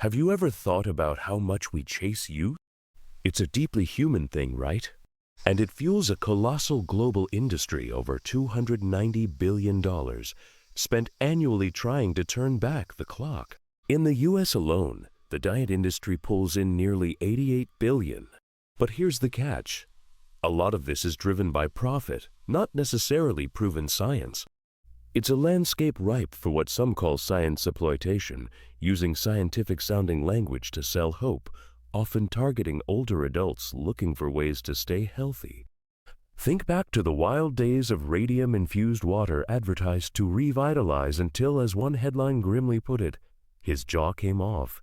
Have you ever thought about how much we chase youth? It's a deeply human thing, right? And it fuels a colossal global industry over $290 billion spent annually trying to turn back the clock. In the US alone, the diet industry pulls in nearly $88 billion. But here's the catch. A lot of this is driven by profit, not necessarily proven science. It's a landscape ripe for what some call science exploitation, using scientific-sounding language to sell hope, often targeting older adults looking for ways to stay healthy. Think back to the wild days of radium-infused water advertised to revitalize until, as one headline grimly put it, his jaw came off.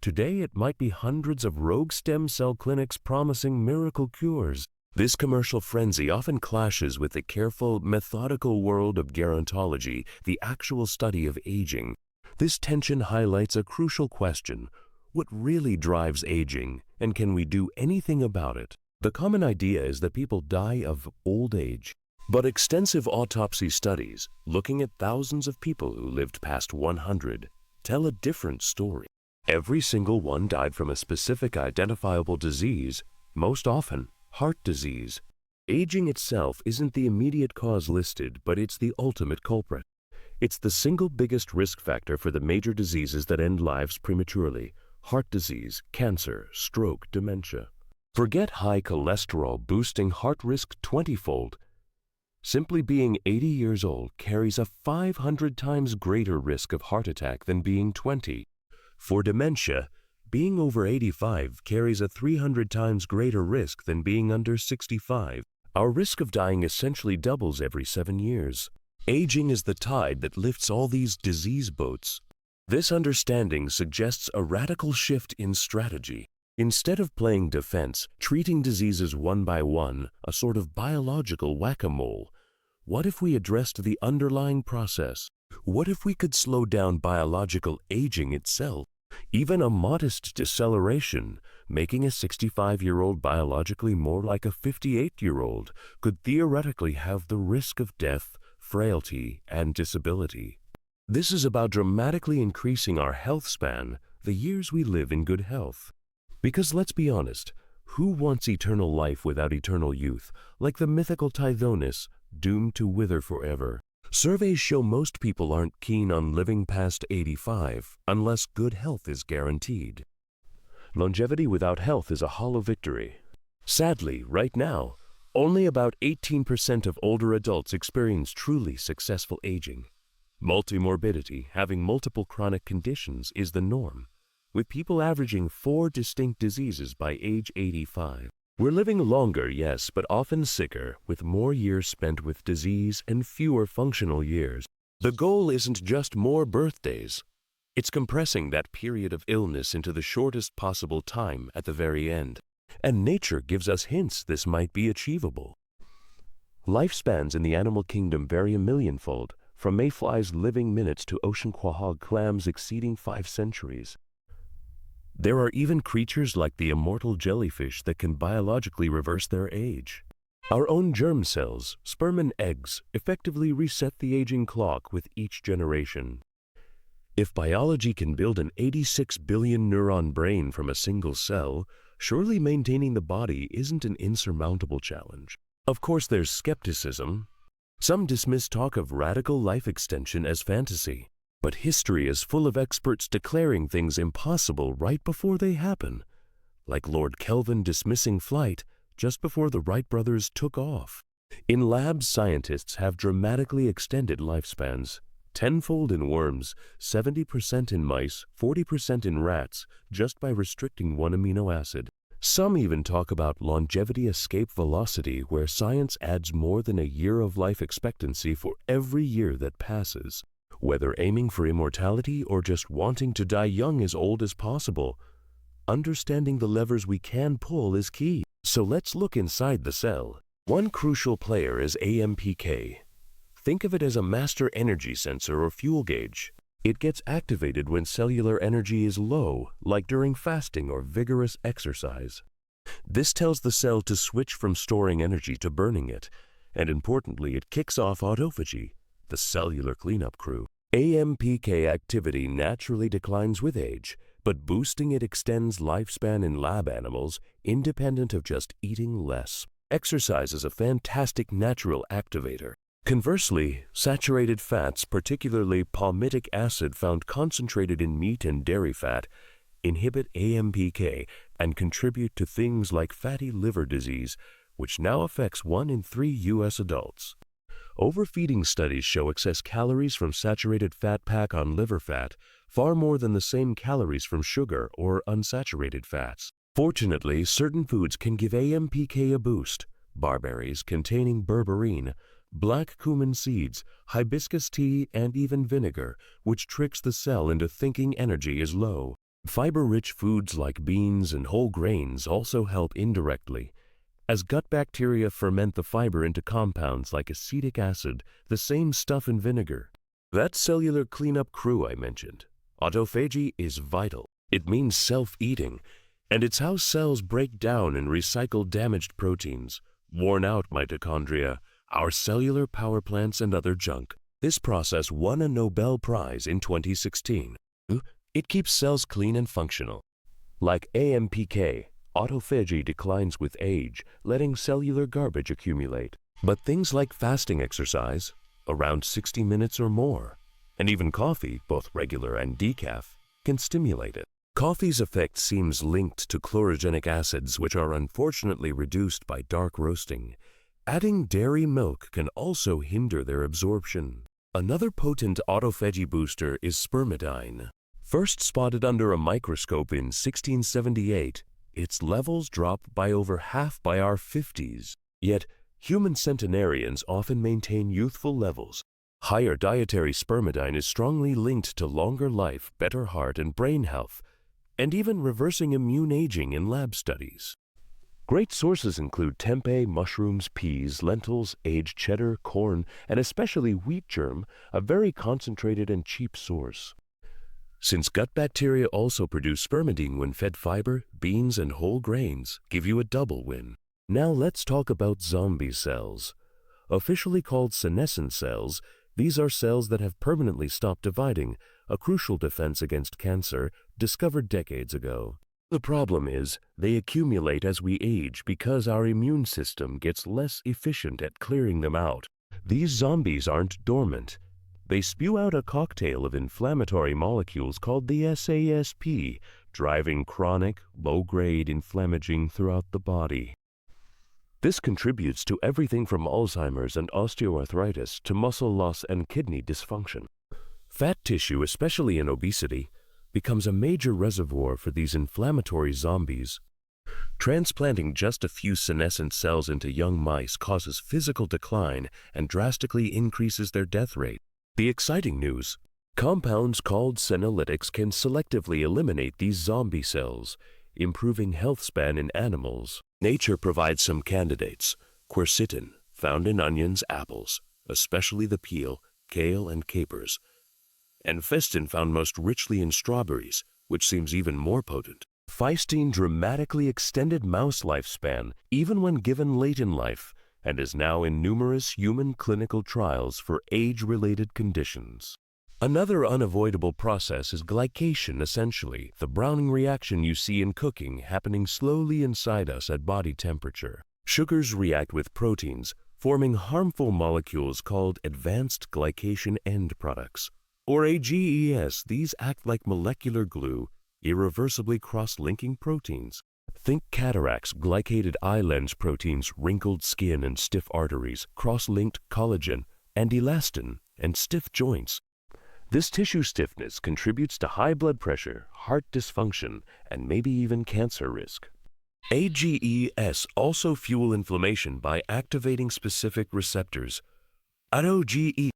Today it might be hundreds of rogue stem cell clinics promising miracle cures. This commercial frenzy often clashes with the careful, methodical world of gerontology, the actual study of aging. This tension highlights a crucial question. What really drives aging, and can we do anything about it? The common idea is that people die of old age. But extensive autopsy studies, looking at thousands of people who lived past 100, tell a different story. Every single one died from a specific identifiable disease, most often heart disease. Aging itself isn't the immediate cause listed, but it's the ultimate culprit. It's the single biggest risk factor for the major diseases that end lives prematurely: heart disease, cancer, stroke, dementia. Forget high cholesterol boosting heart risk 20-fold. Simply being 80 years old carries a 500 times greater risk of heart attack than being 20. For dementia, being over 85 carries a 300 times greater risk than being under 65. Our risk of dying essentially doubles every 7 years. Aging is the tide that lifts all these disease boats. This understanding suggests a radical shift in strategy. Instead of playing defense, treating diseases one by one, a sort of biological whack-a-mole, what if we addressed the underlying process? What if we could slow down biological aging itself? Even a modest deceleration, making a 65-year-old biologically more like a 58-year-old, could theoretically have the risk of death, frailty, and disability. This is about dramatically increasing our health span, the years we live in good health. Because let's be honest, who wants eternal life without eternal youth, like the mythical Tithonus, doomed to wither forever? Surveys show most people aren't keen on living past 85 unless good health is guaranteed. Longevity without health is a hollow victory. Sadly, right now, only about 18% of older adults experience truly successful aging. Multimorbidity, having multiple chronic conditions, is the norm, with people averaging 4 distinct diseases by age 85. We're living longer, yes, but often sicker, with more years spent with disease and fewer functional years. The goal isn't just more birthdays. It's compressing that period of illness into the shortest possible time at the very end. And nature gives us hints this might be achievable. Lifespans in the animal kingdom vary a millionfold, from mayflies living minutes to ocean quahog clams exceeding 5 centuries. There are even creatures like the immortal jellyfish that can biologically reverse their age. Our own germ cells, sperm and eggs, effectively reset the aging clock with each generation. If biology can build an 86 billion neuron brain from a single cell, surely maintaining the body isn't an insurmountable challenge. Of course, there's skepticism. Some dismiss talk of radical life extension as fantasy. But history is full of experts declaring things impossible right before they happen, like Lord Kelvin dismissing flight just before the Wright brothers took off. In labs, scientists have dramatically extended lifespans, tenfold in worms, 70% in mice, 40% in rats, just by restricting one amino acid. Some even talk about longevity escape velocity, where science adds more than a year of life expectancy for every year that passes. Whether aiming for immortality or just wanting to die young as old as possible, understanding the levers we can pull is key. So let's look inside the cell. One crucial player is AMPK. Think of it as a master energy sensor or fuel gauge. It gets activated when cellular energy is low, like during fasting or vigorous exercise. This tells the cell to switch from storing energy to burning it, and importantly, it kicks off autophagy, the cellular cleanup crew. AMPK activity naturally declines with age, but boosting it extends lifespan in lab animals independent of just eating less. Exercise is a fantastic natural activator. Conversely, saturated fats, particularly palmitic acid found concentrated in meat and dairy fat, inhibit AMPK and contribute to things like fatty liver disease, which now affects 1 in 3 U.S. adults. Overfeeding studies show excess calories from saturated fat pack on liver fat far more than the same calories from sugar or unsaturated fats. Fortunately, certain foods can give AMPK a boost. Barberries containing berberine, black cumin seeds, hibiscus tea, and even vinegar, which tricks the cell into thinking energy is low. Fiber-rich foods like beans and whole grains also help indirectly, as gut bacteria ferment the fiber into compounds like acetic acid, the same stuff in vinegar. That cellular cleanup crew I mentioned, autophagy, is vital. It means self-eating, and it's how cells break down and recycle damaged proteins, worn-out mitochondria, our cellular power plants, and other junk. This process won a Nobel Prize in 2016. It keeps cells clean and functional. Like AMPK, autophagy declines with age, letting cellular garbage accumulate. But things like fasting exercise, around 60 minutes or more, and even coffee, both regular and decaf, can stimulate it. Coffee's effect seems linked to chlorogenic acids, which are unfortunately reduced by dark roasting. Adding dairy milk can also hinder their absorption. Another potent autophagy booster is spermidine. First spotted under a microscope in 1678, its levels drop by over half by our 50s. Yet, human centenarians often maintain youthful levels. Higher dietary spermidine is strongly linked to longer life, better heart and brain health, and even reversing immune aging in lab studies. Great sources include tempeh, mushrooms, peas, lentils, aged cheddar, corn, and especially wheat germ, a very concentrated and cheap source. Since gut bacteria also produce spermidine when fed fiber, beans, and whole grains give you a double win. Now let's talk about zombie cells. Officially called senescent cells, these are cells that have permanently stopped dividing, a crucial defense against cancer discovered decades ago. The problem is, they accumulate as we age because our immune system gets less efficient at clearing them out. These zombies aren't dormant. They spew out a cocktail of inflammatory molecules called the SASP, driving chronic, low-grade inflammaging throughout the body. This contributes to everything from Alzheimer's and osteoarthritis to muscle loss and kidney dysfunction. Fat tissue, especially in obesity, becomes a major reservoir for these inflammatory zombies. Transplanting just a few senescent cells into young mice causes physical decline and drastically increases their death rate. The exciting news: compounds called senolytics can selectively eliminate these zombie cells, improving health span in animals. Nature provides some candidates: quercetin, found in onions, apples, especially the peel, kale, and capers, and festin, found most richly in strawberries, which seems even more potent. Phystein dramatically extended mouse lifespan, even when given late in life, and is now in numerous human clinical trials for age-related conditions. Another unavoidable process is glycation, essentially the browning reaction you see in cooking happening slowly inside us at body temperature. Sugars react with proteins, forming harmful molecules called advanced glycation end products, or AGEs. These act like molecular glue, irreversibly cross-linking proteins. Think cataracts, glycated eye lens proteins, wrinkled skin and stiff arteries, cross-linked collagen, and elastin, and stiff joints. This tissue stiffness contributes to high blood pressure, heart dysfunction, and maybe even cancer risk. AGEs also fuel inflammation by activating specific receptors. AGE.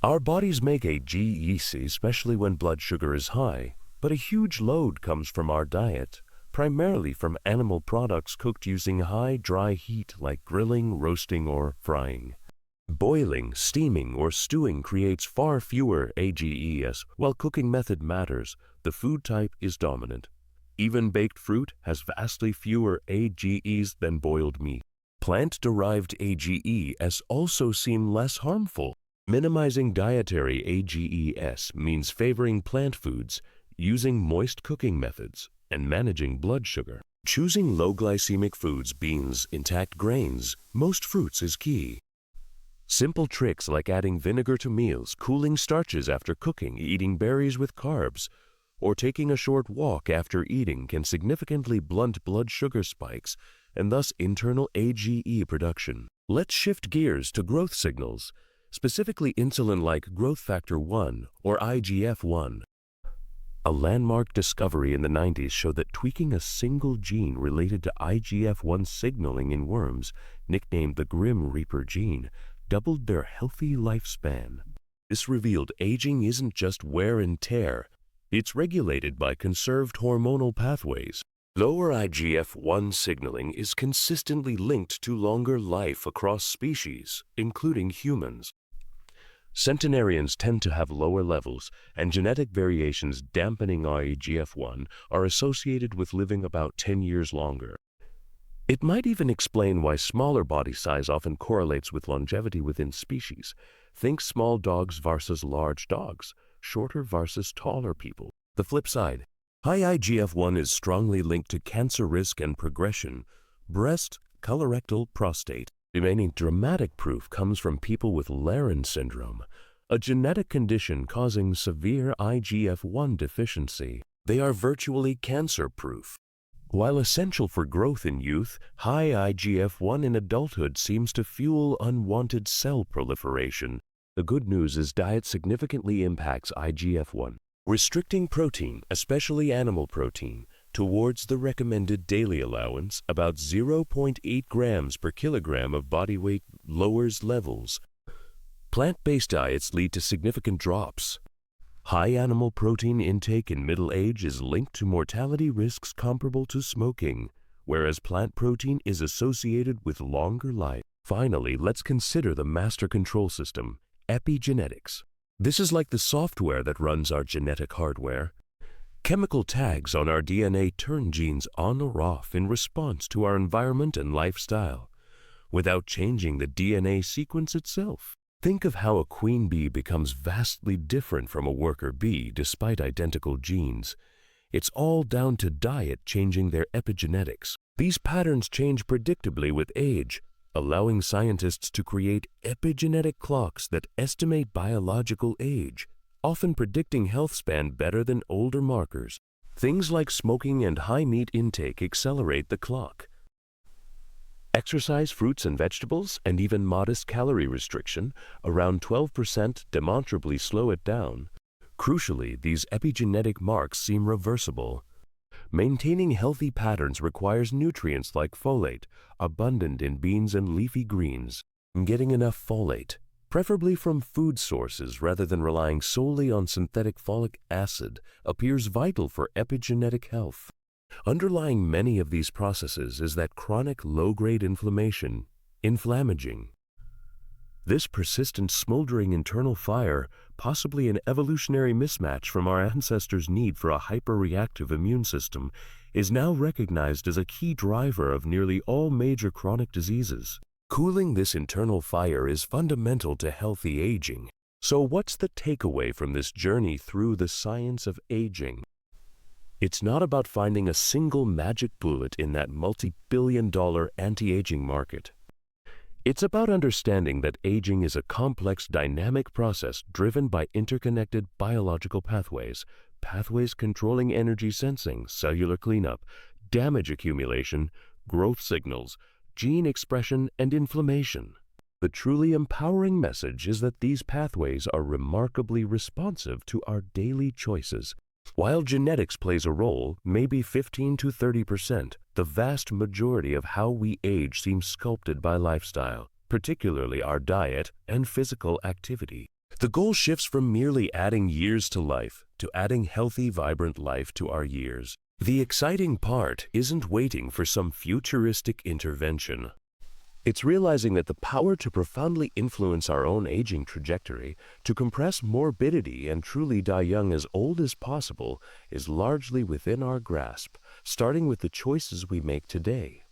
Our bodies make AGEs, especially when blood sugar is high, but a huge load comes from our diet, primarily from animal products cooked using high dry heat like grilling, roasting, or frying. Boiling, steaming, or stewing creates far fewer AGEs. While cooking method matters, the food type is dominant. Even baked fruit has vastly fewer AGEs than boiled meat. Plant-derived AGEs also seem less harmful. Minimizing dietary AGEs means favoring plant foods, using moist cooking methods, and managing blood sugar. Choosing low glycemic foods, beans, intact grains, most fruits is key. Simple tricks like adding vinegar to meals, cooling starches after cooking, eating berries with carbs, or taking a short walk after eating can significantly blunt blood sugar spikes and thus internal AGE production. Let's shift gears to growth signals, specifically insulin-like growth factor 1 or IGF-1. A landmark discovery in the 90s showed that tweaking a single gene related to IGF-1 signaling in worms, nicknamed the Grim Reaper gene, doubled their healthy lifespan. This revealed aging isn't just wear and tear, it's regulated by conserved hormonal pathways. Lower IGF-1 signaling is consistently linked to longer life across species, including humans. Centenarians tend to have lower levels, and genetic variations dampening IGF-1 are associated with living about 10 years longer. It might even explain why smaller body size often correlates with longevity within species. Think small dogs versus large dogs, shorter versus taller people. The flip side, high IGF-1 is strongly linked to cancer risk and progression, breast, colorectal, prostate. Remaining dramatic proof comes from people with Laron syndrome, a genetic condition causing severe IGF-1 deficiency. They are virtually cancer-proof. While essential for growth in youth, high IGF-1 in adulthood seems to fuel unwanted cell proliferation. The good news is diet significantly impacts IGF-1. Restricting protein, especially animal protein, towards the recommended daily allowance, about 0.8 grams per kilogram of body weight, lowers levels. Plant-based diets lead to significant drops. High animal protein intake in middle age is linked to mortality risks comparable to smoking, whereas plant protein is associated with longer life. Finally, let's consider the master control system, epigenetics. This is like the software that runs our genetic hardware. Chemical tags on our DNA turn genes on or off in response to our environment and lifestyle, without changing the DNA sequence itself. Think of how a queen bee becomes vastly different from a worker bee despite identical genes. It's all down to diet changing their epigenetics. These patterns change predictably with age, allowing scientists to create epigenetic clocks that estimate biological age, often predicting health span better than older markers. Things like smoking and high meat intake accelerate the clock. Exercise, fruits and vegetables, and even modest calorie restriction, around 12%, demonstrably slow it down. Crucially, these epigenetic marks seem reversible. Maintaining healthy patterns requires nutrients like folate, abundant in beans and leafy greens. Getting enough folate, preferably from food sources rather than relying solely on synthetic folic acid, appears vital for epigenetic health. Underlying many of these processes is that chronic low-grade inflammation, inflammaging. This persistent smoldering internal fire, possibly an evolutionary mismatch from our ancestors' need for a hyperreactive immune system, is now recognized as a key driver of nearly all major chronic diseases. Cooling this internal fire is fundamental to healthy aging. So what's the takeaway from this journey through the science of aging? It's not about finding a single magic bullet in that multi-billion-dollar anti-aging market. It's about understanding that aging is a complex, dynamic process driven by interconnected biological pathways controlling energy sensing, cellular cleanup, damage accumulation, growth signals, gene expression, and inflammation. The truly empowering message is that these pathways are remarkably responsive to our daily choices. While genetics plays a role, maybe 15 to 30%, the vast majority of how we age seems sculpted by lifestyle, particularly our diet and physical activity. The goal shifts from merely adding years to life to adding healthy, vibrant life to our years. The exciting part isn't waiting for some futuristic intervention. It's realizing that the power to profoundly influence our own aging trajectory, to compress morbidity and truly die young as old as possible, is largely within our grasp, starting with the choices we make today.